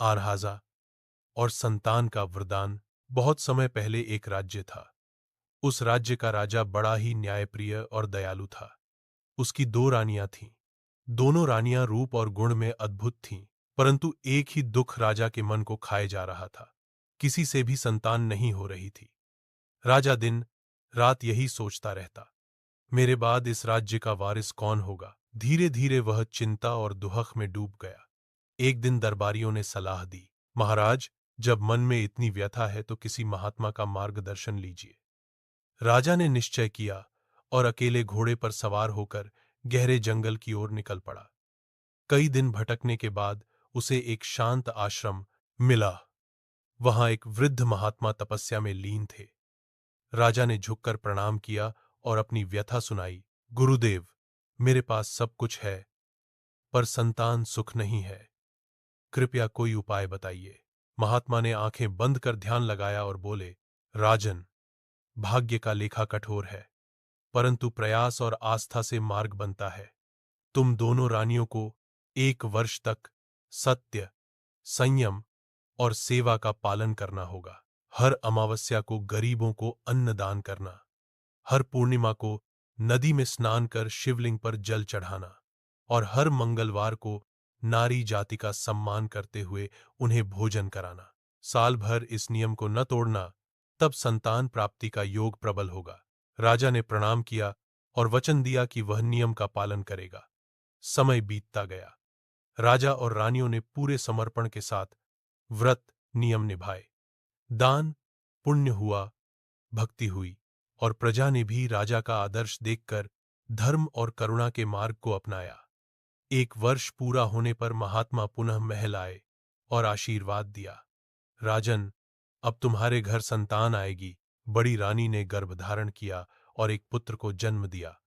आरहाजा और संतान का वरदान। बहुत समय पहले एक राज्य था। उस राज्य का राजा बड़ा ही न्यायप्रिय और दयालु था। उसकी दो रानियां थीं। दोनों रानियां रूप और गुण में अद्भुत थीं, परंतु एक ही दुख राजा के मन को खाए जा रहा था। किसी से भी संतान नहीं हो रही थी। राजा दिन रात यही सोचता रहता, मेरे बाद इस राज्य का वारिस कौन होगा। धीरे धीरे वह चिंता और दुहक में डूब गया। एक दिन दरबारियों ने सलाह दी, महाराज, जब मन में इतनी व्यथा है तो किसी महात्मा का मार्गदर्शन लीजिए। राजा ने निश्चय किया और अकेले घोड़े पर सवार होकर गहरे जंगल की ओर निकल पड़ा। कई दिन भटकने के बाद उसे एक शांत आश्रम मिला। वहां एक वृद्ध महात्मा तपस्या में लीन थे। राजा ने झुककर प्रणाम किया और अपनी व्यथा सुनाई। गुरुदेव, मेरे पास सब कुछ है, पर संतान सुख नहीं है। कृपया कोई उपाय बताइए। महात्मा ने आंखें बंद कर ध्यान लगाया और बोले, राजन, भाग्य का लेखा कठोर है, परंतु प्रयास और आस्था से मार्ग बनता है। तुम दोनों रानियों को 1 वर्ष तक सत्य, संयम और सेवा का पालन करना होगा। हर अमावस्या को गरीबों को अन्न दान करना, हर पूर्णिमा को नदी में स्नान कर शिवलिंग पर जल चढ़ाना और हर मंगलवार को नारी जाति का सम्मान करते हुए उन्हें भोजन कराना। साल भर इस नियम को न तोड़ना, तब संतान प्राप्ति का योग प्रबल होगा। राजा ने प्रणाम किया और वचन दिया कि वह नियम का पालन करेगा। समय बीतता गया। राजा और रानियों ने पूरे समर्पण के साथ व्रत नियम निभाए। दान पुण्य हुआ, भक्ति हुई और प्रजा ने भी राजा का आदर्श देखकर धर्म और करुणा के मार्ग को अपनाया। 1 वर्ष पूरा होने पर महात्मा पुनः महल आए और आशीर्वाद दिया, राजन, अब तुम्हारे घर संतान आएगी। बड़ी रानी ने गर्भ धारण किया और एक पुत्र को जन्म दिया।